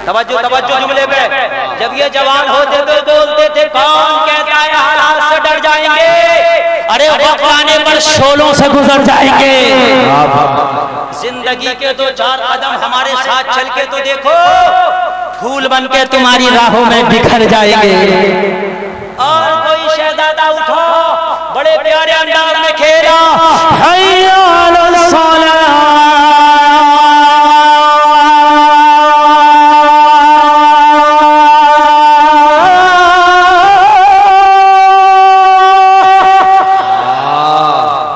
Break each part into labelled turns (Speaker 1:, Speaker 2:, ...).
Speaker 1: तवज्जो तवज्जो जुमले पे। जब ये जवान होते तो बोलते थे कौन कहता है हालात से डर जाएंगे, अरे वक्त आने पर शोलों से गुजर जाएंगे। जिंदगी के 2-4 कदम हमारे साथ चल के तो देखो, फूल बन के तुम्हारी राहों में बिखर जाएंगे। और कोई शहजादा उठो, बड़े प्यारे अंदाज में खेला हैया अला सलाह।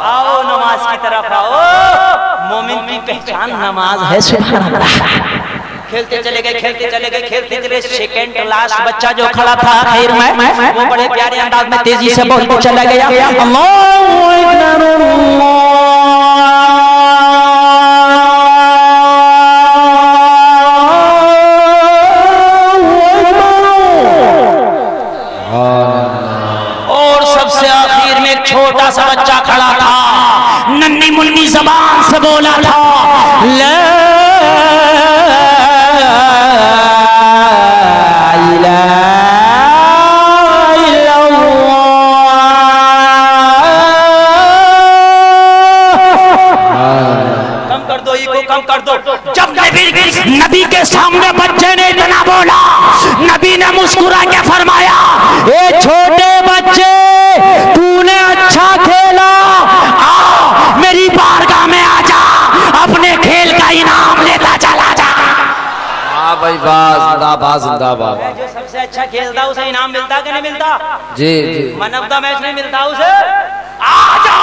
Speaker 1: आओ नमाज की तरफ आओ, मोमिन की पहचान नमाज है। सुभान अल्लाह। खेलते चले गए, खेलते चले गए, खेलते चले। सेकंड लास्ट बच्चा जो खड़ा था आखिर में, वो बड़े प्यारे अंदाज में तेजी से बोलते चला गया अल्लाहू अकबर और सबसे आखिर में एक छोटा सा बच्चा खड़ा था, नन्ही मुन्नी जबान से बोला था ला जब नबी के सामने बच्चे ने इतना बोला, नबी ने मुस्कुरा के फरमाया ए छोटे बच्चे तूने अच्छा खेला, आ मेरी बारगाह में आ जा, अपने खेल का इनाम लेता चला जा।
Speaker 2: हाँ भाई बात जिंदाबाद जिंदाबाद।
Speaker 1: जो सबसे अच्छा खेलता उसे इनाम मिलता कि नहीं मिलता?
Speaker 2: जी जी।
Speaker 1: मैन ऑफ द मैच नहीं मिलता उसे? आ जा,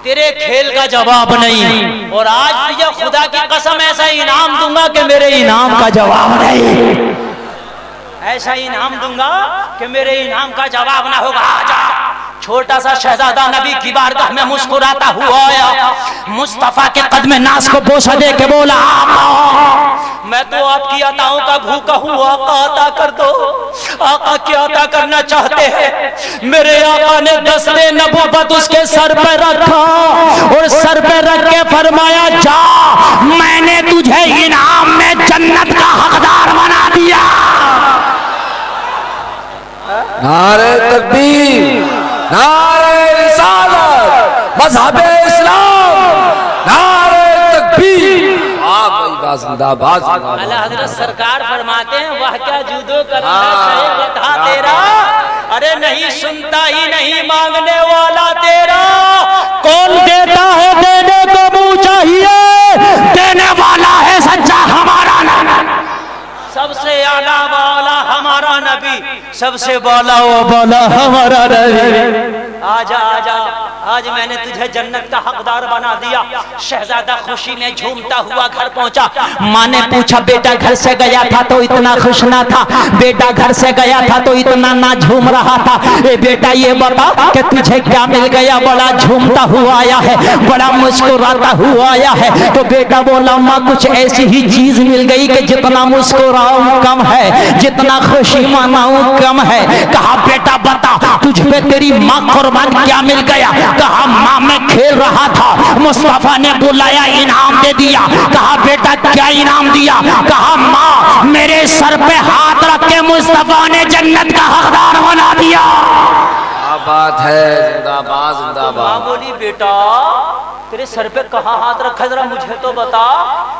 Speaker 1: तेरे खेल का जवाब नहीं। और आज तुझे खुदा की कसम ऐसा इनाम दूंगा कि मेरे इनाम का जवाब नहीं, ऐसा इनाम दूंगा कि मेरे इनाम का जवाब ना होगा। आजा। छोटा सा शहजादा नबी की बारगाह में मुस्कुराता हुआ आया, मुस्तफा के कदम नाज को बोसा दे के बोला मैं तो आपकी अताओं का भूखा हुआ, आका अता कर दो। आका क्या अता करना चाहते हैं? मेरे आका ने दस्ते नबूवत उसके सर पे रखा और सर पे रख के फरमाया जा, मैंने तुझे इनाम में जन्नत का हकदार बना दिया।
Speaker 2: नारे तकबीर, नारे रिसालत, मज़हबे इस्लाम, नारे तकबीर। जिंदाबाद।
Speaker 1: अल्लाह हज़रत सरकार फरमाते हैं वाह क्या जूदो करना था तेरा, अरे नहीं सुनता ही नहीं मांगने वाला तेरा, कौन देता है देने को मुँह चाहिए, देने वाला है सच्चा हमारा नबी। सबसे आला वाला हमारा नबी, सबसे बाला वो बाला हमारा नबी। आजा आजा, आज मैंने तुझे जन्नत का हकदार बना दिया। शहजादा खुशी में झूमता हुआ घर पहुंचा। माँ ने पूछा बेटा घर से गया था तो इतना खुश ना था, बेटा घर से गया था तो इतना ना झूम रहा था, ए बेटा ये बता कि तुझे क्या मिल गया, बड़ा झूमता हुआ आया है, बड़ा मुस्कुराता हुआ आया है। तो बेटा बोला माँ कुछ ऐसी ही चीज मिल गई कि जितना मुस्कुराऊं कम है, जितना खुशी मनाऊं कम है। कहा बेटा बता तुझ पे तेरी माँ कुर्बान क्या मिल गया? कहा माँ मैं खेल रहा था, मुस्तफा ने बुलाया इनाम दे दिया। कहा बेटा क्या इनाम दिया? कहा माँ मेरे सर पे हाथ रख के मुस्तफा ने जन्नत का हकदार बना दिया।
Speaker 2: क्या बात है, जिंदाबाद जिंदाबाद।
Speaker 1: माँ बोली बेटा तेरे सर पे कहाँ हाथ रखा जरा मुझे तो बता।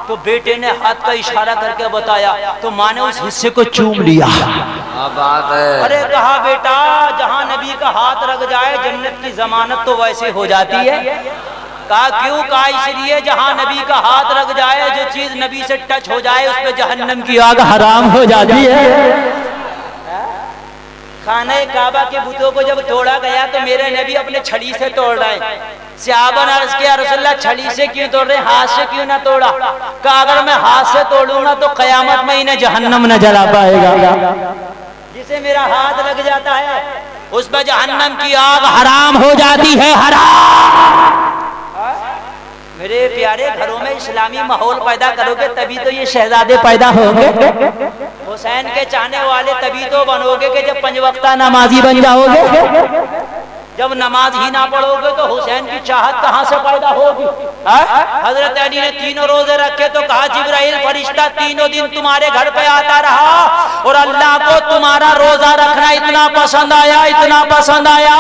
Speaker 1: तो बेटे ने हाथ का इशारा करके बताया, तो माँ ने उस हिस्से को चूम लिया।
Speaker 2: क्या बात है।
Speaker 1: अरे कहा बेटा जहाँ नबी का हाथ रख जाए जन्नत की जमानत तो वैसे हो जाती है। कहा क्यों? कहा इसलिए जहाँ नबी का हाथ रख जाए, जो चीज नबी से टच हो जाए उस पर जहन्नम की आग हराम हो जाती है। खाने काबा के बुतों को जब तोड़ा गया तो मेरे नबी अपने छड़ी से तोड़ रहे। सहाबा ने अर्ज किया रसूलल्लाह छड़ी से क्यों तोड़ रहे, हाथ से क्यों ना तोड़ा? कहा अगर मैं हाथ से तोड़ूंगा तो कयामत में इन्हें जहन्नम न जला पाएगा। जिसे मेरा हाथ लग जाता है उस पर जहन्नम की आग हराम हो जाती है, हराम। मेरे प्यारे घरों में इस्लामी माहौल पैदा करोगे तभी तो ये शहजादे पैदा होंगे। हुसैन के चाहने वाले तभी तो बनोगे कि जब 5 वक्ता नमाजी बन जाओगे। जब नमाज ही ना पढ़ोगे तो हुसैन की चाहत कहाँ से पैदा होगी? हजरत अली ने 3 रोजे रखे तो कहा जिब्राइल फरिश्ता 3 दिन तुम्हारे घर पे आता रहा और अल्लाह को तुम्हारा रोजा रखना इतना पसंद आया, इतना पसंद आया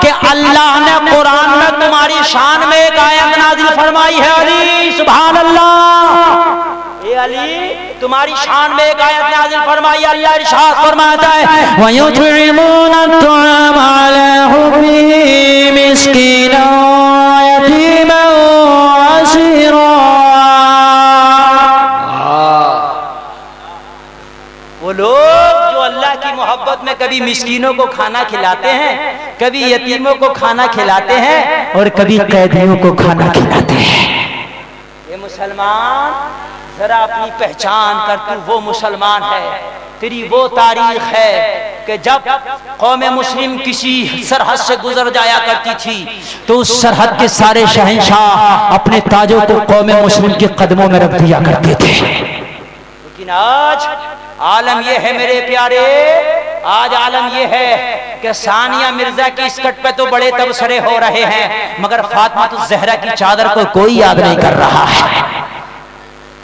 Speaker 1: कि अल्लाह ने कुरान में तुम्हारी शान में एक आयत नाजिल फरमाई है। अली सुभान अल्लाह, ये अली तुम्हारी शान में एक आयत नाजिल फरमाई। अल्लाह इरशाद फरमाता है वयुतइमूना अत-तआम अला हुब्बिही मिस्कीना व यतीमा व असीरा। वो लोग जो अल्लाह की मोहब्बत में कभी मिस्कीनों को खाना खिलाते हैं, कभी यतीमों को खाना खिलाते हैं और कभी कैदियों को खाना खिलाते हैं। ये मुसलमान जरा अपनी पहचान कर, तू वो मुसलमान है, तेरी वो तारीख है कि जब कौम मुस्लिम किसी सरहद से गुजर जाया करती थी तो उस सरहद के सारे शहंशाह अपने ताजों को कौम मुस्लिम के कदमों में रख दिया करते थे। लेकिन आज आलम यह है मेरे प्यारे, आज आलम यह है कि सानिया मिर्जा की स्कर्ट पे तो बड़े तबसरे हो रहे हैं मगर फातिमा ज़हरा की चादर को कोई याद नहीं कर रहा है।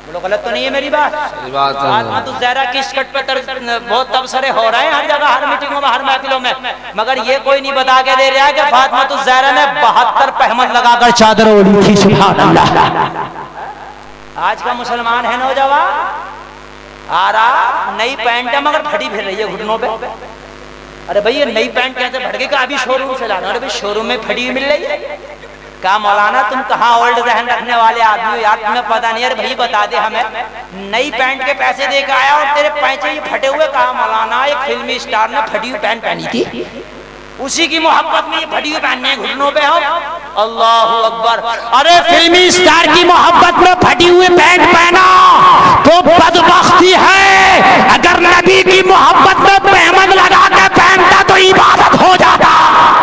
Speaker 1: बोलो गलत तो नहीं है मेरी बात? फातिमा ज़हरा की स्कर्ट पे बहुत तबसरे हो रहे हैं हर जगह, हर मीटिंगों में, हर महफिलों में, मगर ये कोई नहीं बता के दे रहा है कि फातिमा ज़हरा ने 72 पहमद लगाकर चादर ओढ़ी थी। सुभान अल्लाह। आज का मुसलमान है नौजवान आ रहा, नई पैंट है मगर फटी फिर रही है घुटनों पे। अरे भाई ये नई पैंट कैसे फट गई? अभी शोरूम से लाना। अरे भाई शोरूम में फटी हुई मिल रही है? कहा मौलाना तुम कहाँ ओल्ड जहन रखने वाले आदमी हो यार, तुम्हें पता नहीं। अरे भाई बता दे हमें, नई पैंट के पैसे दे के आया और तेरे पैंचे ये फटे हुए। कहा मौलाना एक फिल्मी स्टार ने फटी हुई पैंट पहनी थी, उसी की मोहब्बत में ये फटी हुई पहनने घुटनों पे हम। अल्लाहु अकबर। अरे फिल्मी स्टार की मोहब्बत में फटी हुई पैंट पहना तो बदबख्ती है, अगर नबी की मोहब्बत में पहमद लगा के पहनता तो इबादत हो जाता।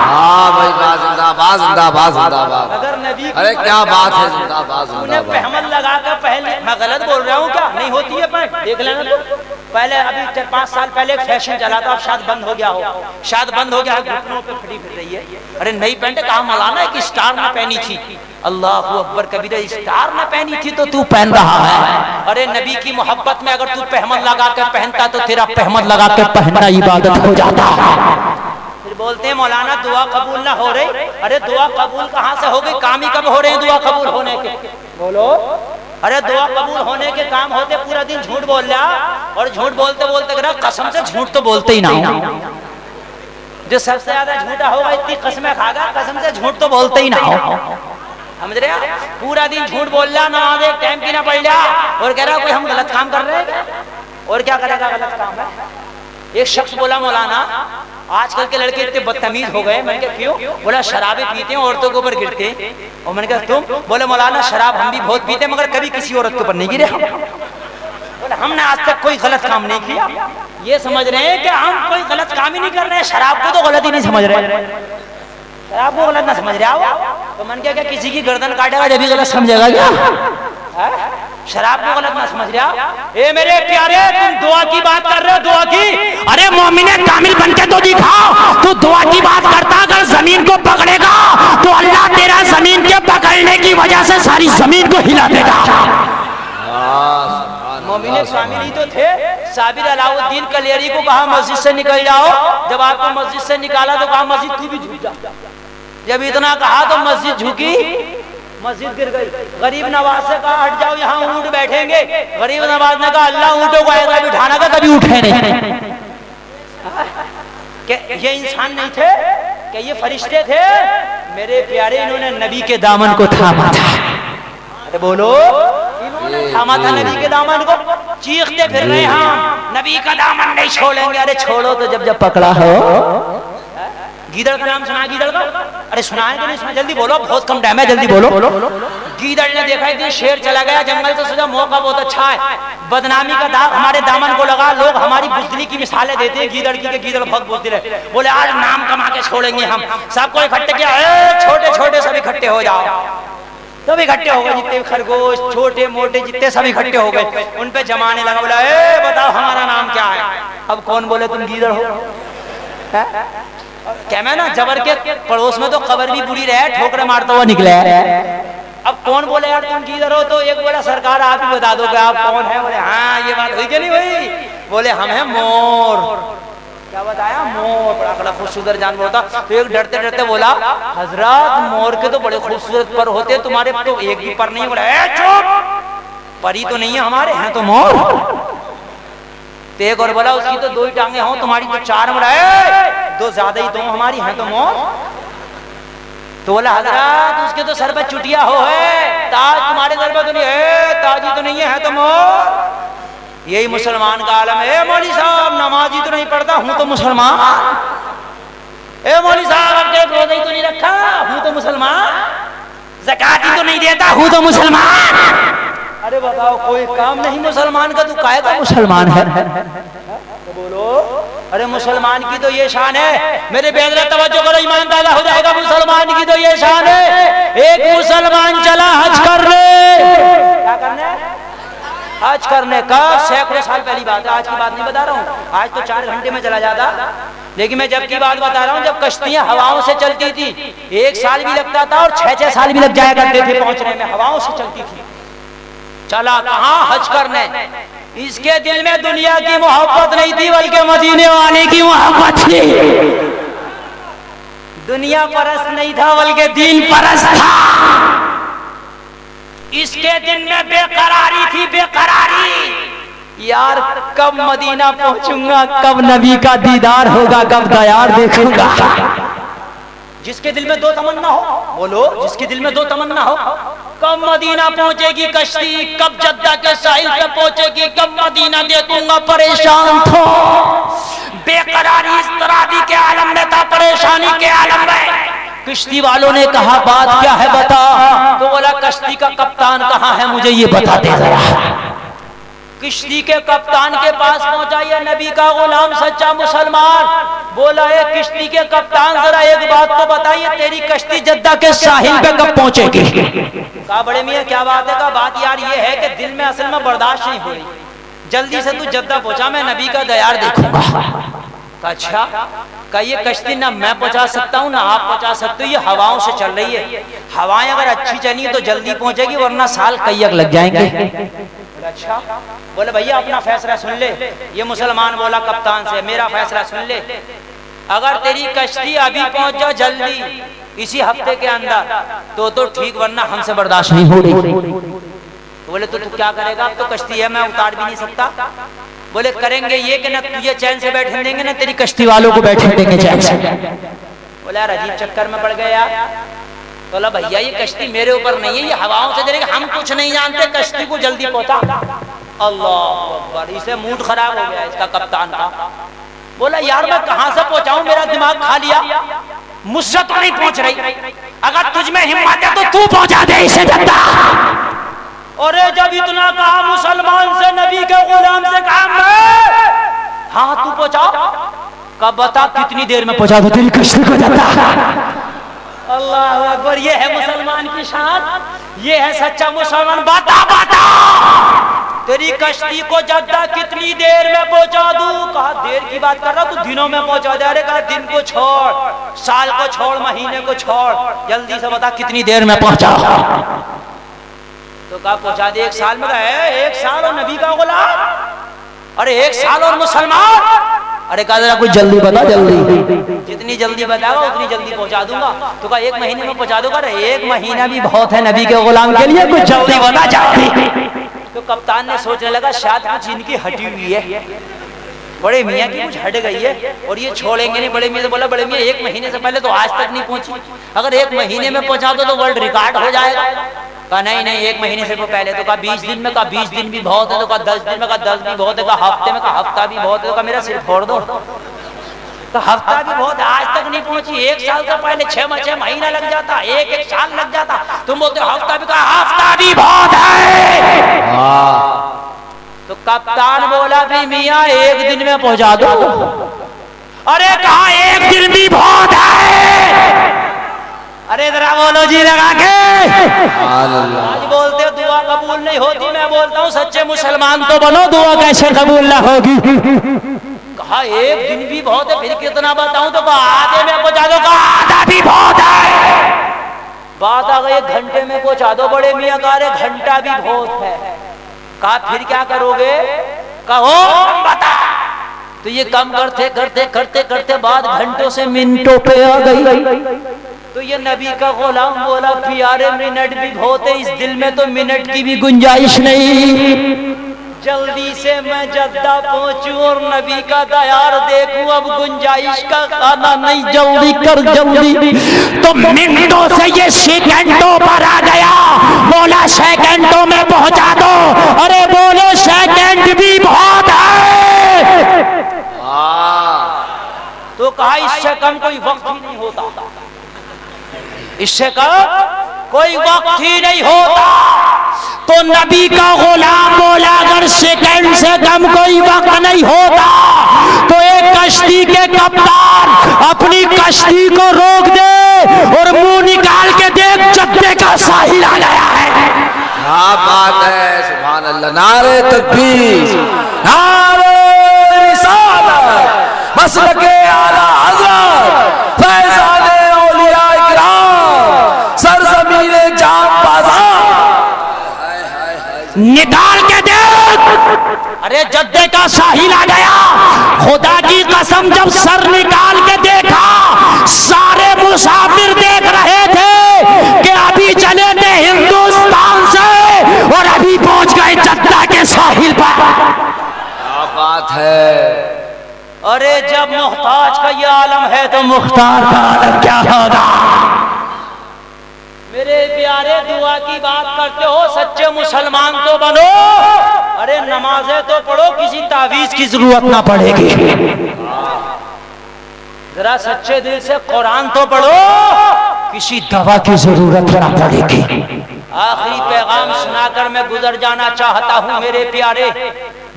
Speaker 2: हाँ भाई जिंदाबाद जिंदाबाद जिंदाबाद।
Speaker 1: अगर नबी,
Speaker 2: अरे क्या बात है, जिंदाबाद
Speaker 1: उन्हें पहमद लगा कर पहले, मैं गलत बोल रहा हूँ क्या? नहीं होती है पैंट, देख लेना तो। पहले अभी 4-5 साल पहले एक फैशन चला था, अब शायद बंद हो गया हो, शायद बंद हो गया है, घुटनों पे फटी फिर रही है। अरे नई पैंट कहाँ मौलाना एक स्टार ने पहनी थी। अल्लाहु अकबर कबीरा, स्टार ने पहनी थी तो तू पहन रहा है। अरे नबी की मोहब्बत में अगर तू पहमद लगा कर पहनता तो तेरा पहमद लगा के पहनना इबादत हो जाता। फिर बोलते हैं मौलाना दुआ कबूल ना हो रही। अरे दुआ कबूल कहाँ से हो गई? काम ही कब हो रहे हैं दुआ कबूल होने के? बोलो। अरे दुआ कबूल होने के काम होते पूरा दिन झूठ बोल रहा, और झूठ बोलते बोलते कह रहा कसम से झूठ तो बोलते ही ना हो। जो सबसे ज्यादा झूठा होगा इतनी कसमें खागा, कसम से झूठ तो बोलते ही ना हो। समझ रहे? पूरा दिन झूठ बोल रहा, नमाज एक टाइम की ना पढ़ लिया और कह रहा कोई हम गलत काम कर रहे हैं। और क्या करेगा? गलत काम है। एक शख्स बोला मौलाना आजकल के लड़के इतने बदतमीज हो गए। मैंने कहा क्यों? बोला शराबे पीते हैं, औरतों के ऊपर गिरते हैं। और मैंने कहा तुम? बोले मौलाना शराब हम भी बहुत पीते मगर कभी किसी औरत के ऊपर नहीं गिरे। बोले हमने आज तक कोई गलत काम नहीं किया। ये समझ रहे हैं कि हम कोई गलत काम ही नहीं कर रहे हैं, शराब को तो गलत ही नहीं समझ रहे, शराब को गलत ना समझ रहे हो। तो मैंने क्या किसी की गर्दन काटेगा जब भी गलत समझेगा क्या? शराब को गलत ना समझ रहा। ए मेरे प्यारे, तुम दुआ की बात कर रहे हो, दुआ की। अरे मोमिने कामिल बनके तो दिखाओ। तू दुआ की बात करता, अगर जमीन को पकड़ेगा तो अल्लाह तेरा जमीन के पकड़ने की वजह से सारी जमीन को हिला देगा। मोमिने कामिल ही तो थे। साबिर अलाउद्दीन कलियरी को कहा मस्जिद से निकल जाओ, जब आपको मस्जिद से निकाला तो कहा मस्जिद तू भी झुक जा। जब इतना कहा तो मस्जिद झुकी, मस्जिद गिर गई। गरीब नवाज से कहा हट जाओ यहाँ ऊंट बैठेंगे, गरीब नवाज ने कहा अल्लाह ऊंटों को ऐसा बिठाना का कभी उठे नहीं। ये इंसान नहीं थे क्या? ये फरिश्ते थे मेरे प्यारे। इन्होंने नबी के दामन को थामा था। अरे बोलो, इन्होंने थामा था नबी के दामन को। चीखते फिर रहे हम नबी का दामन नहीं छोड़ेंगे। अरे छोड़ो तो जब जब पकड़ा हो। गीदड़ का नाम सुना? गीदड़ का? अरे सुना है कि नहीं सुना? जल्दी बोलो, बहुत कम टाइम है, जल्दी बोलो। गीदड़ ने देखा एक दिन शेर चला गया जंगल से, सोचा मौका बहुत अच्छा है, बदनामी का दाग हमारे दामन को लगा, लोग हमारी बुजदिली की मिसालें देते हैं गीदड़ की, गीदड़ बहुत बुजदिल है। बोले आज नाम कमा के छोड़ेंगे हम। सबको इकट्ठे किया, छोटे छोटे सब इकट्ठे हो जाओ। सब इकट्ठे हो गए, जितने खरगोश छोटे मोटे जितने सब इकट्ठे हो गए। उन पे जमाने लगा, बोला बताओ हमारा नाम क्या है? अब कौन बोले तुम गीदड़ हो? क्या मैं ना जबर के पड़ोस में तो खबर भी बुरी रहे, ठोकरे मारता हुआ निकला है। अब कौन बोले यार तुम किधर हो, तो एक बोला सरकार आप ही बता दो कि आप कौन है। बोले हाँ ये बात हुई कि नहीं हुई। बोले हम हैं मोर। क्या बताया? मोर। बड़ा बड़ा खूबसूरत जानवर होता। तो एक डरते डरते बोला हजरत मोर के तो बड़े खूबसूरत पर होते, तुम्हारे तो एक भी पर नहीं। बोला चुप, परी तो नहीं है हमारे, हैं तो मोर। तो एक और बोला उसकी तो 2 ही टांगे हो, तुम्हारी तो 4। बोला 2 ज्यादा ही, 2 हमारी हैं तो मोर। तो बोला हजरत उसके तो सर पर चुटिया हो है, ताज तुम्हारे सर पर तो नहीं है, ताजी तो नहीं है तो मोर। यही मुसलमान का आलम है। मौली साहब नमाजी तो नहीं पढ़ता, हूं तो मुसलमान। ए मौली साहब अब तक रोजा ही तो नहीं रखा, हूं तो मुसलमान। ज़कात ही तो नहीं देता, हूं तो मुसलमान। अरे बताओ कोई काम नहीं मुसलमान का, तू काहे का मुसलमान है? तो बोलो अरे मुसलमान की तो ये शान है। मेरे बेदरा तवज्जो करो, ईमान ताज़ा हो जाएगा। मुसलमान की तो ये शान है, एक मुसलमान चला हज करने। क्या करने? हज करने। कब? सैकड़ों साल पहली बात है, आज की बात नहीं बता रहा हूँ। आज तो 4 घंटे में चला जाता, लेकिन मैं जब की बात बता रहा हूँ जब कश्तियां हवाओं से चलती थी। 1 साल भी लगता था और 6-6 साल भी लग जाया करते थे पहुंचने में, हवाओं से चलती थी। चला कहाँ? हज करने। इसके दिल में दुनिया की मोहब्बत नहीं थी, बल्कि मदीने वाले की मोहब्बत थी। दुनिया परस्त नहीं था, बल्कि दीन परस्त था। इसके दिल में बेकरारी थी, बेकरारी। यार कब मदीना पहुंचूंगा, कब नबी का दीदार होगा, कब दयार देखूंगा। जिसके दिल में 2 तमन्ना हो, बोलो जिसके दिल में 2 तमन्ना हो, कब मदीना पहुंचेगी कश्ती, कब जद्दा के साहिल पे पहुंचेगी, कब मदीना देखूंगा। परेशान था, बेकरारी इस्तरादी के आलम में था, परेशानी के आलम में। कश्ती वालों ने कहा बात क्या है बता। तो बोला कश्ती का कप्तान कहाँ है, मुझे ये बता दे जरा। किश्ती के कप्तान के पास पहुंचा ये नबी का गुलाम सच्चा मुसलमान। बोला है किश्ती के कप्तान जरा एक बात तो बताइए, तेरी कश्ती जद्दा के साहिल पे कब पहुंचेगी? कहा बड़े मियां क्या बात है? का बात यार ये है कि दिल में असल में बर्दाश्त नहीं हो रही, जल्दी से तू जद्दा पहुंचा, मैं नबी का दयार देखूंगा। अच्छा का ये कश्ती ना मैं पहुंचा सकता हूँ ना आप पहुंचा सकते हो, ये हवाओं से चल रही है। हवाएं अगर अच्छी चली तो जल्दी पहुंचेगी, वरना साल कईयक लग जाएंगे। अच्छा बोले भैया अपना फैसला सुन ले। ये मुसलमान बोला कप्तान से मेरा फैसला सुन ले, अगर तेरी कश्ती अभी पहुंच जाओ जल्दी इसी हफ्ते के अंदर तो ठीक, वरना हमसे बर्दाश्त नहीं हो रही। बोले तो तू क्या करेगा? अब तो कश्ती है, मैं उतार भी नहीं सकता। बोले करेंगे ये कि ना तुझे चैन से बैठने देंगे ना तेरी कश्ती वालों को बैठने देंगे चैन से। बोले यार अजीब चक्कर में पड़ गया। बोला भैया ये कश्ती मेरे ऊपर नहीं है, ये हवाओं से चलेगी, हम कुछ नहीं जानते, कश्ती को जल्दी पहुंचा। अल्लाह अकबर, इसे मूड खराब हो गया इसका कप्तान का। बोला यार मैं कहां से पहुंचाऊं, मेरा दिमाग खा लिया, मुझसे तो नहीं पहुंच रही, अगर तुझ में हिम्मत है तो तू पहुंचा दे इसे जद्दा। और जब इतना कहा मुसलमान से, नबी के गुलाम से कहा मैं, हाँ तू पहुंचा। कब? बता कितनी देर में पहुंचा दो तेरी कश्ती को जद्दा। अल्लाह अकबर, ये है मुसलमान की शान, ये है सच्चा मुसलमान। बता बता तेरी कश्ती को जद्दा कितनी देर में पहुंचा दूं? कहा देर की बात कर रहा तू, दिनों में पहुंचा दे। अरे कहा दिन को छोड़, साल को छोड़, महीने को छोड़, जल्दी से बता कितनी देर में पहुंचा। तो कहा पहुंचा दे 1 साल में। कहा 1 साल और नबी का गुलाम? अरे 1 साल और मुसलमान? अरे कहा जरा कुछ जल्दी बता, जल्दी जितनी जल्दी बताओ उतनी जल्दी पहुंचा दूंगा। तो कहा 1 महीने में पहुंचा दूंगा। अरे 1 महीना भी बहुत है नबी के गुलाम के लिए, कुछ जल्दी बता जल्दी। तो कप्तान ने सोचने लगा शायद कुछ इनकी हटी हुई है, बड़े मियाँ की कुछ हट गई है और ये छोड़ेंगे नहीं। बड़े मियाँ से बोला बड़े मियाँ 1 महीने से पहले तो आज तक नहीं पहुंची, अगर 1 महीने में पहुंचा दो तो वर्ल्ड रिकॉर्ड हो जाएगा। कहा नहीं 1 महीने से पहले। तो कहा 20 दिन में? कहा 20 दिन भी बहुत है। तो कहा 10 दिन में? कहा 10 भी बहुत है। कहा हफ्ते में? कहा हफ्ता भी बहुत है। तो कहा मेरा सिर फोड़ दो। तो हफ्ता भी बहुत है, आज तक नहीं पहुंची। 1 साल से पहले 6 महीना लग जाता, 1 साल लग जाता, तुम बोलते हफ्ता भी। कहा हफ्ता भी बहुत है। तो कप्तान बोला भी मियाँ 1 दिन में पहुंचा दो। अरे कहा 1 दिन भी बहुत है। अरे जरा बोलो जी लगा के। आज बोलते हो दुआ कबूल नहीं होती, मैं बोलता हूँ सच्चे मुसलमान तो बनो, दुआ कैसे कबूल ना होगी। कहा एक दिन भी बहुत है, फिर कितना बताऊं? तो कहा आधे में पहुंचा दो। कहा आधा भी बहुत है। बात आ गई 1 घंटे में पहुंचा दो। बड़े मियां कहा रे घंटा भी बहुत है। कहा फिर क्या करोगे? कहो बता। तो ये काम करते करते करते करते बाद घंटों से मिनटों पे आ गई। तो ये नबी का गुलाम बोला प्यारे मिनट भी बहुत है, इस दिल में तो मिनट की भी गुंजाइश नहीं। जल्दी से मैं जद्दा पहुंचूं और नबी का दयार देखूं, अब गुंजाइश का खाना नहीं, जल्दी कर जल्दी। तो मिनटों से ये सेकंडों पर आ गया। बोला सेकंडों में पहुंचा दो। अरे बोले सेकंड भी बहुत है। तो कहा इससे कम कोई वक्त ही नहीं होता, इससे कम कोई वक्त ही नहीं होता। तो नबी का गुलाम बोला अगर सेकंड से कम कोई वक्त नहीं होता तो एक कश्ती के कप्तान अपनी कश्ती को रोक दे और मुंह निकाल के देख जद्दे का साहिल आ गया है।
Speaker 2: क्या बात है, सुभान अल्लाह। नारे तकबीर, नारे रिसालत, मसलके आला हज़रत, फैज़ाने औलिया इकराम, सरज़मीने जाम बाज़ार,
Speaker 1: निकाल के देख। अरे जद्दे का साहिल आ गया। खुदा की कसम जब सर निकाल के देखा, सारे मुसाफिर देख रहे थे कि अभी चले थे हिंदुस्तान से और अभी पहुंच गए जद्दा के साहिल पर।
Speaker 2: क्या बात है।
Speaker 1: अरे जब मुख्ताज का ये आलम है तो मुख्तार का आलम क्या होगा? मेरे प्यारे दुआ की बात करते हो, सच्चे मुसलमान तो बनो। अरे नमाजें तो पढ़ो, किसी तावीज की जरूरत ना पड़ेगी। जरा सच्चे दिल से कुरान तो पढ़ो, किसी दवा की जरूरत ना पड़ेगी। आखिरी पैगाम सुनाकर मैं गुजर जाना चाहता हूं मेरे प्यारे।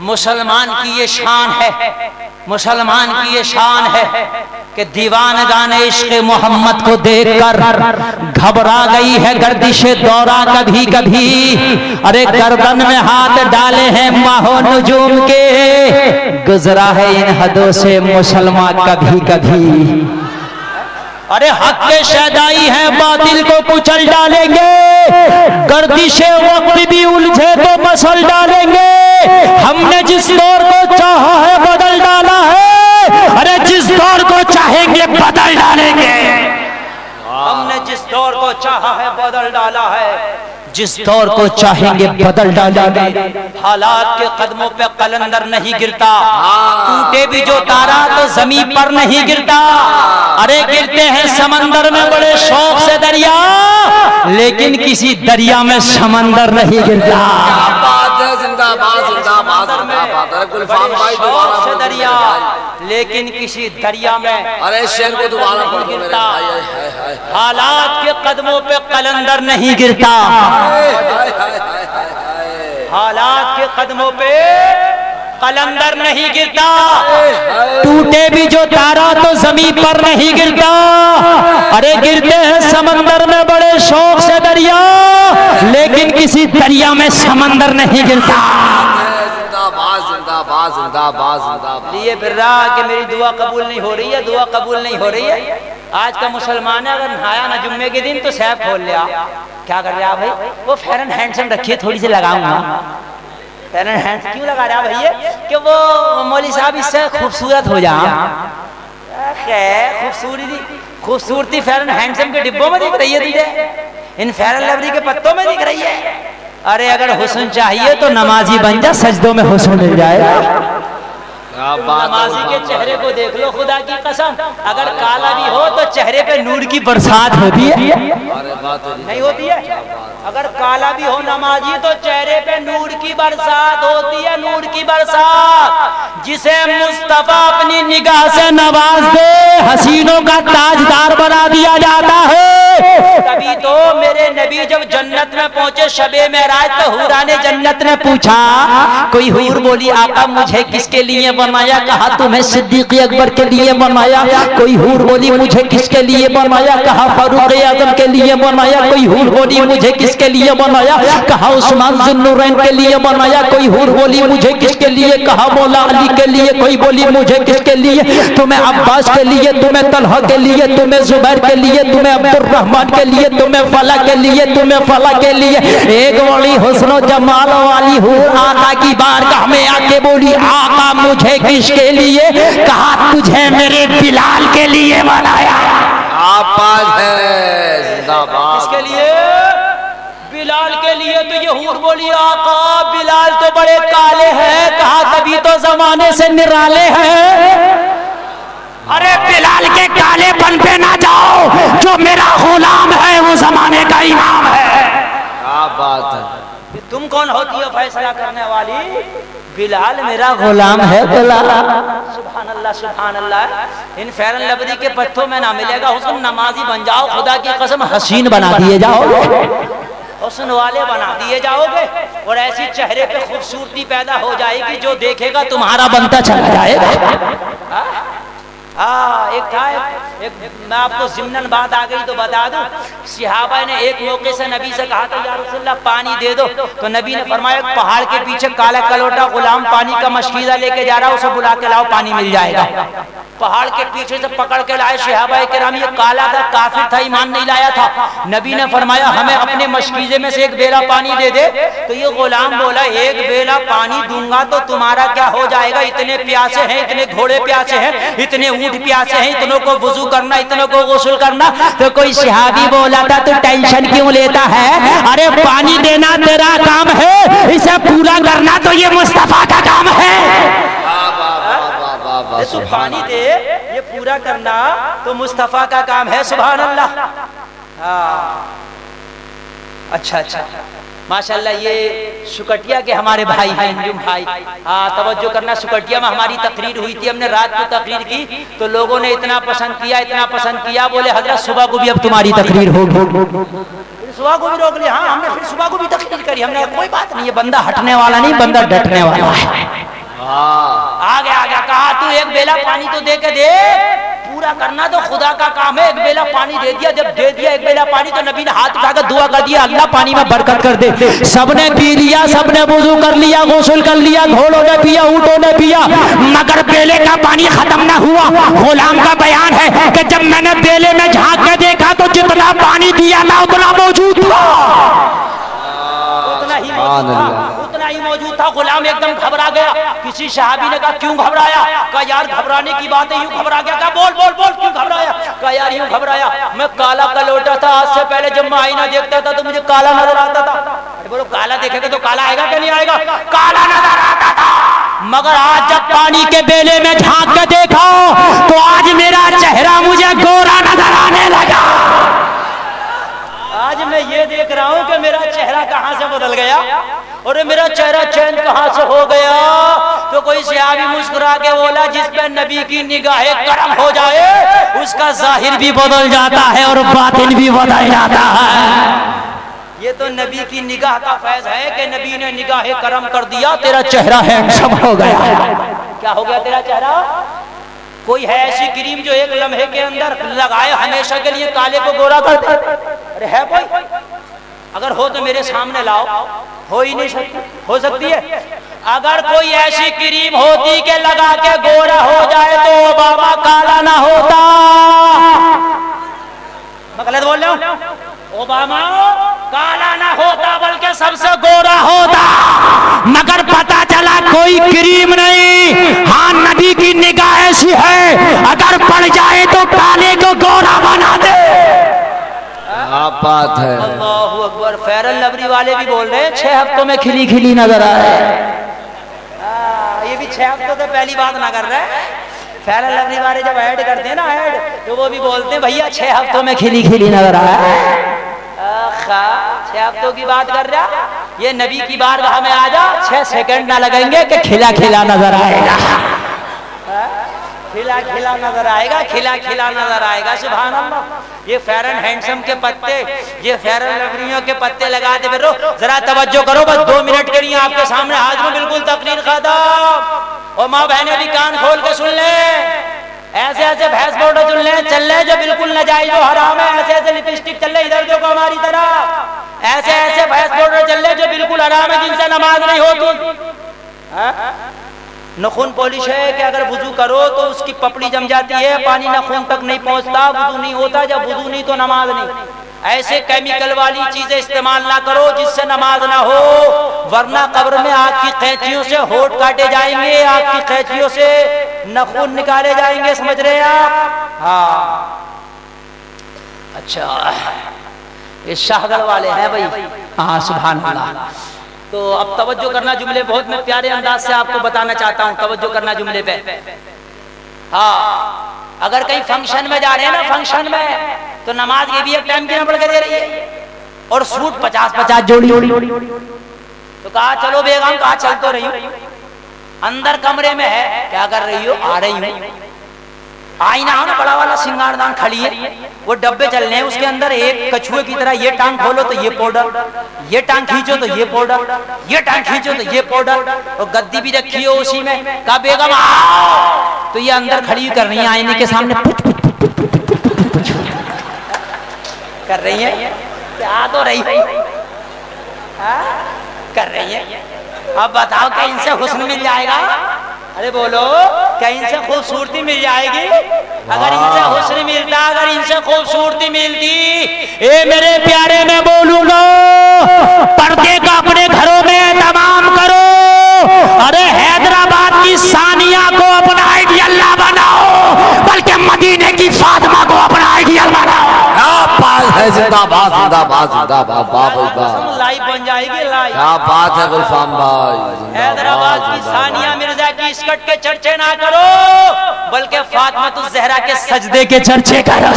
Speaker 1: मुसलमान की ये शान है, मुसलमान की ये शान है कि दीवानगाने इश्क़ मोहम्मद को देखकर घबरा गई है गर्दिशे दौरा कभी कभी। अरे गर्दन में हाथ डाले हैं माहो नजूम के, गुजरा है इन हदों से मुसलमान कभी कभी। अरे हक के शहदाई है बातिल को कुचल डालेंगे, गर्दिशे वक्त भी उलझे तो मसल डालेंगे। हमने जिस दौर को चाहा है बदल डाला है, अरे जिस दौर को चाहेंगे बदल डालेंगे। हमने जिस दौर को चाहा है बदल डाला है, जिस दौर को चाहेंगे बदल डालेंगे। हालात के कदमों पे कलंदर नहीं गिरता, टूटे भी जो तारा तो जमीन पर नहीं गिरता। अरे गिरते हैं समंदर में बड़े शौक से दरिया, लेकिन किसी दरिया में समंदर नहीं गिरता।
Speaker 2: जिंदाबाद जिंदाबाद जिंदाबाद। गुलफाम भाई दोबारा
Speaker 1: से दरिया, लेकिन किसी दरिया में
Speaker 2: अरे शेर को दोबारा पढ़ दो मेरे भाई।
Speaker 1: हालात के कदमों पे कलंदर नहीं गिरता, हालात के कदमों पे कलंदर नहीं गिरता। टूटे भी जो तारा तो जमीन पर नहीं गिरता। अरे गिरते हैं समंदर में बड़े शौक से दरिया, लेकिन किसी दरिया में समंदर नहीं गिरता।
Speaker 2: जिंदाबाद जिंदाबाद जिंदाबाद जिंदाबाद।
Speaker 1: लिए फिर रहा कि मेरी दुआ कबूल नहीं हो रही है, दुआ कबूल नहीं हो रही है। आज का मुसलमान है, अगर नहाया ना जुम्मे के दिन तो सैफ खोल लिया। क्या कर रहा भाई? वो फेयर एंड हैंडसम रखिए, थोड़ी सी लगाऊंगा। फेयर एंड हैंडसम क्यों लगा रहा भैया? कि वो मौली साहब इससे खूबसूरत हो जा। खूबसूरती फेयर एंड हैंडसम के डिब्बों में दिख रही है तुझे, इन फेयर एंड लवली के पत्तों में दिख रही है। अरे अगर हुस्न चाहिए तो नमाजी बन जा, सजदों में हुस्न मिल जाएगा। नमाजी के चेहरे को देख लो, खुदा की कसम अगर काला भी हो तो चेहरे पे नूर की बरसात होती है, नहीं होती है? अगर काला भी हो नमाजी तो चेहरे पे नूर की बरसात होती है, नूर की बरसात। जिसे मुस्तफा अपनी निगाह से नवाज दे, हसीनों का ताजदार बना दिया जाता है। तभी तो मेरे नबी जब जन्नत में पहुंचे शबे मेराज तो हूरा ने जन्नत ने पूछा, कोई हूर बोली आका मुझे किसके लिए बनाया? कहा तुम्हें सिद्दीक अकबर के लिए बनाया। कोई हूर बोली मुझे किसके लिए बनाया? कहा फारूक आजम के लिए बनाया। कोई हूर बोली मुझे किसके लिए बनाया? कहा उस्मान ज़ुन्नुरैन के लिए बनाया। कोई हूर बोली मुझे किसके लिए? कहा मौला अली के लिए। कोई बोली मुझे किसके लिए? तुम्हें अब्बास के लिए, तुम्हें तलहा के लिए, तुम्हें जुबैर के लिए, तुम्हें अब्दुर्रहमान के लिए, तुम्हें फला के लिए, तुम्हें फला के लिए। एक बड़ी हुस्न जमाल वाली हूर आका की बारगाह में आके बोली, आका मुझे किसके लिए? कहा तुझे मेरे बिलाल के लिए बनाया।
Speaker 2: आपाज है जिंदाबाद।
Speaker 1: किसके लिए? बिलाल के लिए। तो ये हूर बोली आका बिलाल तो बड़े काले हैं। कहा तभी तो जमाने से निराले हैं। अरे बिलाल के कालेपन पे ना जाओ, जो मेरा गुलाम है वो जमाने का इमाम है।
Speaker 2: क्या बात है।
Speaker 1: तुम कौन होती हो फैसला करने वाली? बिलाल मेरा गुलाम है। बिलाल सुभान अल्लाह सुभान अल्लाह। इन फैरन लबदी के पत्थों में ना मिलेगा हुस्न, नमाजी बन जाओ, खुदा की कसम हसीन बना दिए जाओगे, हुस्न वाले बना दिए जाओगे और ऐसी चेहरे पे खूबसूरती पैदा हो जाएगी जो देखेगा तुम्हारा बनता चला जाएगा। एक था एक मैं आपको ज़िम्नन बात आ गई तो बता दूं। सहाबा ने एक मौके से नबी से कहा था या रसूलल्लाह पानी दे दो, तो नबी ने फरमाया पहाड़ के पीछे काला कलोटा गुलाम पानी का मशकीज़ा लेके जा रहा, उसे बुला के लाओ पानी मिल जाएगा। पहाड़ के पीछे से पकड़ के लाए सहाबा किराम, ये काला था, काफिर था, ईमान नहीं लाया था। नबी ने फरमाया हमें अपने मशकीज़े में से एक बेला पानी दे दे। तो ये गुलाम बोला एक बेला पानी दूंगा तो तुम्हारा क्या हो जाएगा? इतने प्यासे हैं, इतने घोड़े प्यासे हैं, इतने ऊंट प्यासे हैं, इतनों को वुजू करना, इतनों को गुस्ल करना। तो कोई सहाबी बोला था तू टेंशन क्यों लेता है? अरे पानी देना तेरा काम है, इसे पूरा करना तो ये मुस्तफा का काम है। तू पानी दे, ये पूरा करना तो मुस्तफा का काम है। सुभान अल्लाह। अच्छा अच्छा माशाल्लाह। ये सुकटिया के हमारे भाई हैं अंजुम भाई। तवज्जो करना, सुकटिया में हमारी तकरीर हुई थी, हमने रात को तकरीर की तो लोगों ने इतना पसंद किया, इतना पसंद किया, बोले हजरत सुबह को भी अब तुम्हारी तकरीर होगी। सुबह को भी रोक लिया। हाँ हमने फिर सुबह को भी तकरीर करी। हमने कोई बात नहीं, ये बंदा हटने वाला नहीं, बंदा डटने वाला है। आ गया कहा तू एक बेला पानी तो दे के दे, पूरा करना तो खुदा का काम है। एक बेला पानी दे दिया, जब दे दिया एक बेला पानी तो नबी ने हाथ उठाकर दुआ कर दिया, अल्लाह पानी में बरकत कर दे। सबने पी लिया, सबने वुजू कर लिया, गुस्ल कर लिया, घोड़ों ने पिया, ऊंटों ने पिया, मगर बेले का पानी खत्म ना हुआ। गुलाम का बयान है कि जब मैंने बेले में झांक के देखा तो जितना पानी दिया ना उतना मौजूद था, उतना ही मौजूद था। गुलाम एकदम घबरा गया। किसी सहाबी ने कहा क्यों घबराया? कहा यार घबराने की बात है, यूं घबरा गया। कहा बोल बोल बोल क्यों घबराया? कहा यार यूं घबराया, मैं काला कलोटा था, आज से पहले जब मैं आईना देखता था तो मुझे काला नजर आता था। अरे बोलो काला देखेगा तो काला आएगा क्या नहीं आएगा? काला नजर आता था, मगर आज जब पानी के बेले में झांक के देखा तो आज मेरा चेहरा मुझे गोरा नजर आने लगा। आज मैं ये देख रहा हूँ कि मेरा चेहरा कहाँ से बदल गया और मेरा चेहरा चेंज कहाँ से हो गया। तो कोई सहाबी मुस्कुरा के बोला जिस पे नबी की निगाहें करम हो जाए उसका जाहिर भी बदल जाता है और बातिन भी बदल जाता है। ये तो नबी की निगाह का फैज है कि नबी ने निगाहें करम कर दिया, तेरा चेहरा हैंडसम हो गया। क्या हो गया तेरा चेहरा? कोई है ऐसी क्रीम जो एक लम्हे के अंदर लगाए हमेशा के लिए काले को गोरा कर दे? अरे है कोई? अगर हो तो मेरे सामने लाओ। हो ही नहीं सकती। हो सकती है? अगर कोई ऐसी क्रीम होती कि लगा के गोरा हो जाए तो ओबामा काला ना होता। मैं गलत बोल रहा हूं? ओबामा काला ना होता बल्कि सबसे गोरा होता, मगर पता चला कोई क्रीम नहीं। हाँ नबी की निगाह ऐसी है अगर पड़ जाए तो काले को गोरा बना दे।
Speaker 2: बात है।
Speaker 1: अल्लाहू अकबर। फैरन लबरी वाले भी बोल रहे हैं 6 हफ्तों में खिली खिली नजर आ रहे हैं। ये भी 6 हफ्तों से पहली बात ना कर रहे हैं। फैरन लबरी वाले जब ऐड करते हैं ना ऐड, तो वो भी बोलते हैं भैया 6 हफ्तों में खिली खिली नजर आ रहा है। 6 हफ्तों की बात कर रहा, ये नबी की बारगाह में आ जा 6 सेकंड ना लगेंगे कि खिला खिला नजर आएगा। खिला खिला नजर आएगा, खिला खिला नजर आएगा। सुभान अल्लाह। ये फेयर एंड हैंडसम के पत्ते, ये फेयर एंड लवलियों के पत्ते लगाते फिरो। जरा तवज्जो करो, बस 2 मिनट के लिए आपके सामने हाजिर हूं, बिल्कुल तकरीर खत्म। और माँ बहनें भी कान खोल के सुन ले। ऐसे ऐसे भैंस पाउडर चल रहे जो बिल्कुल नाजायज जो हराम है, ऐसे ऐसे लिपस्टिक चल रहे, इधर देखो हमारी तरफ, ऐसे ऐसे भैंस पाउडर चल रहे जो बिल्कुल हराम है, जिनसे नमाज नहीं होती। नखून पॉलिश है कि अगर वुजू करो तो उसकी पपड़ी जम जाती है, पानी नखून तक नहीं पहुंचता, वुजू नहीं होता, जब वुजू नहीं तो नमाज नहीं। ऐसे केमिकल वाली चीजें इस्तेमाल ना करो जिससे नमाज ना हो, वरना कब्र में आग की कैंचियों से होठ काटे जाएंगे, आग की कैंचियों से नखून निकाले जाएंगे। समझ रहे हैं आप? हाँ, अच्छा, ये शाहगढ़ वाले हैं भाई। हाँ, सुभान अल्लाह। तो अब तवज्जो करना, जुमले बहुत मैं प्यारे अंदाज से आपको बताना चाहता हूँ, तवज्जो करना जुमले पे। हाँ, अगर कहीं फंक्शन में जा रहे हैं ना, फंक्शन में, तो नमाज ये भी एक टाइम की नंबर के दे रही है, और सूट 50-50 जोड़ी। तो कहा चलो बेगम, कहा चल तो रही हूँ, अंदर कमरे में है, क्या कर रही हो? आ रही हूँ। आईना हो ना बड़ा वाला, सिंगारदान खड़ी है, वो डब्बे चल रहे हैं, उसके अंदर एक कछुए की तरह ये टांग खोलो तो ये पाउडर, ये टांग खींचो तो ये पाउडर, ये टांग खींचो तो ये पाउडर, और गद्दी भी रखी हो उसी में। कहा बेगम आओ, तो ये अंदर खड़ी कर रही है आईने के सामने, कर रही है, क्या तो रही कर रही है। अब बताओ क्या इनसे हुस्न मिल जाएगा? अरे बोलो, क्या इनसे खूबसूरती मिल जाएगी? अगर इनसे हुस्न मिलता, अगर इनसे खूबसूरती मिलती, ए मेरे प्यारे मैं बोलूंगा, पर्दे का अपने घरों में तमाम करो। अरे हैदराबाद की सानिया को अपना आइडियल ना बनाओ, बल्कि मदीने की फातिमा को अपना आइडियल बनाओ।
Speaker 2: जिंदाबाद जिंदाबाद जिंदाबाद, बाप
Speaker 1: लाइव बन जाएगी, लाइव।
Speaker 2: क्या बात है गुलफाम भाई।
Speaker 1: हैदराबाद की सानिया मिर्जा की स्कर्ट के चर्चे ना करो, बल्कि फातिमा ज़हरा के सजदे के चर्चे करो।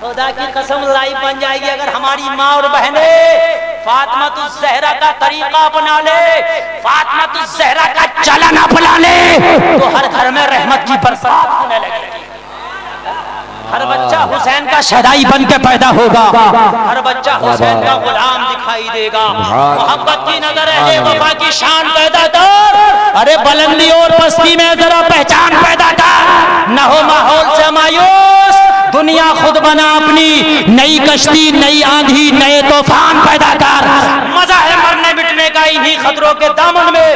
Speaker 1: खुदा की कसम लाइव बन जाएगी अगर हमारी माँ और बहनें फातिमा ज़हरा का तरीका अपना ले, फातिमा ज़हरा का चलन अपना ले, तो हर घर में रहमत की बरसात होने लगेगी। हर बच्चा हुसैन का शहदाई बन के पैदा होगा, हर बच्चा हुसैन का गुलाम दिखाई देगा। मोहब्बत की नजर है, वफा की शान पैदा कर। अरे बुलंदी और पस्ती में जरा पहचान पैदा कर, न हो माहौल से मायूस, दुनिया खुद बना अपनी नई कश्ती, नई आंधी, नए तूफान पैदा कर। मजा है मरने मिटने का इन्हीं खतरों के दामन में,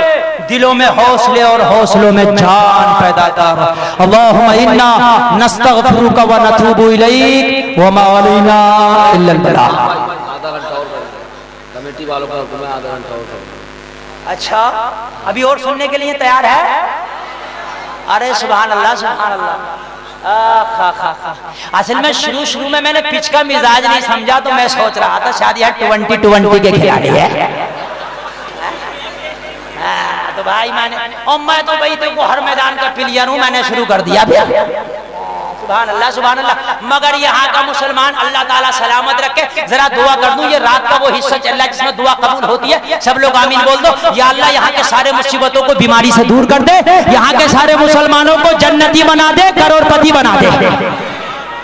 Speaker 1: दिलों में हौसले और हौसलों में जान पैदा कर। अल्लाहुम्मा इन्ना नस्तगफिरुका व नतूबु इलैक व मा अलैना इल्लल बलाग।
Speaker 2: आधा घंटा और कमेटी वालों का हुक्म है, आधा घंटा और।
Speaker 1: अच्छा, अभी और सुनने के लिए तैयार है? अरे सुभान अल्लाह, सुभान अल्लाह। असल में शुरू में मैंने पिच का मिजाज नहीं समझा, तो मैं सोच रहा था शायद यार 20-20 के खिलाड़ी है। तो भाई मैं तो भाई देखो हर मैदान का प्लेयर हूँ, मैंने शुरू कर दिया भैया। सुभान अल्लाह, सुभान अल्लाह। मगर यहाँ का मुसलमान अल्लाह ताला सलामत रखे। जरा दुआ कर दूं, ये रात का वो हिस्सा चल रहा है जिसमें दुआ कबूल होती है। सब लोग आमीन बोल दो। या अल्लाह यहाँ के सारे मुसीबतों को बीमारी से दूर कर दे, यहाँ के सारे मुसलमानों को जन्नती बना दे, करोड़पति बना दे।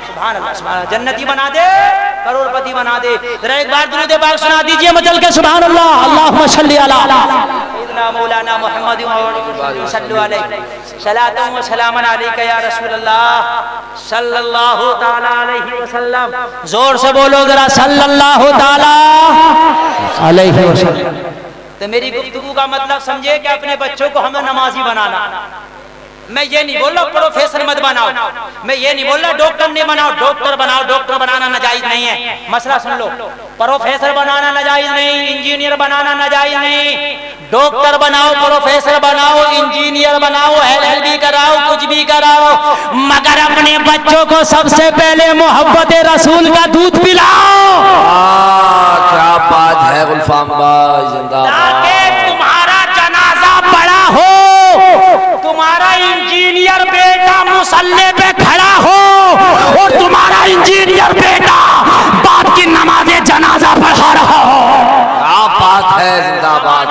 Speaker 1: सुभान अल्लाह, जन्नती बना दे, करोड़पति बना दे। जरा एक बार दुरूद पाक सुना दीजिए मचल के सुभान अल्लाह। अल्लाहुम्मा सल्ली अला सय्यिदना मौलाना मुहम्मद व सल्लु अलैहि सलातु व सलामन अलैका या रसूल अल्लाह सल्लल्लाहु तआला अलैहि वसल्लम। जोर से बोलो जरा, सल्लल्लाहु तआला अलैहि वसल्लम। तो मेरी गुफ्तगू का मतलब समझे कि अपने बच्चों को हमें नमाजी बनाना। मैं ये नहीं बोल रहा प्रोफेसर मत बनाओ, मैं ये नहीं बोल रहा डॉक्टर नहीं बनाओ, डॉक्टर बनाओ। डॉक्टर बनाना नाजायज नहीं है, मसला सुन लो। प्रोफेसर बनाना नाजायज नहीं, इंजीनियर बनाना नाजायज नहीं। डॉक्टर बनाओ, प्रोफेसर बनाओ, इंजीनियर बनाओ, LLB कराओ, कुछ भी कराओ, मगर अपने बच्चों को सबसे पहले मोहब्बत रसूल का दूध पिलाओ।
Speaker 2: क्या बात है गुलफाम भाई, जिंदाबाद।
Speaker 1: ताकि तुम्हारा जनाजा बड़ा हो, तुम्हारा इंजीनियर बेटा मुसल्ले पे खड़ा हो, और तुम्हारा इंजीनियर बेटा बाप की नमाज़े जनाजा पढ़ा रहा हो।
Speaker 2: क्या बात है, जिंदाबाद।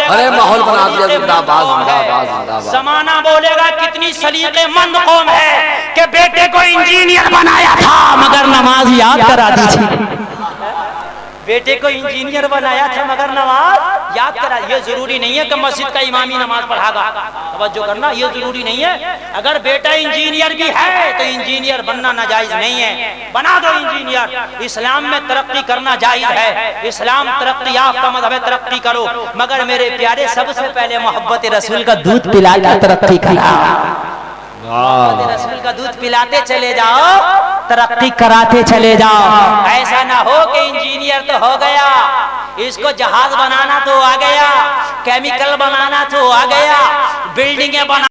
Speaker 2: अरे माहौल बना दिया, जिंदाबाद जिंदाबाद जिंदाबाद।
Speaker 1: ज़माना बोलेगा कितनी कितनी सलीकेमंद कौम है कि बेटे को इंजीनियर बनाया था मगर नमाज याद कराती थी। बेटे को इंजीनियर बनाया था मगर नमाज याद करा। ये जरूरी नहीं है कि मस्जिद का इमाम ही नमाज पढ़ागा, तवज्जो करना, ये जरूरी नहीं है। अगर बेटा इंजीनियर भी है तो इंजीनियर बनना नाजायज नहीं है, बना दो इंजीनियर। इस्लाम में तरक्की करना जायज है, इस्लाम तरक्की याफ्ता मज़हब है, तरक्की करो। मगर मेरे प्यारे सबसे पहले मोहब्बत रसूल का दूध पिला के तरक्की करा। रसूल का दूध पिलाते चले जाओ, तरक्की कराते चले जाओ। ऐसा ना हो कि इंजीनियर तो हो गया, इसको जहाज बनाना तो आ गया, केमिकल बनाना तो आ गया, बिल्डिंगें बना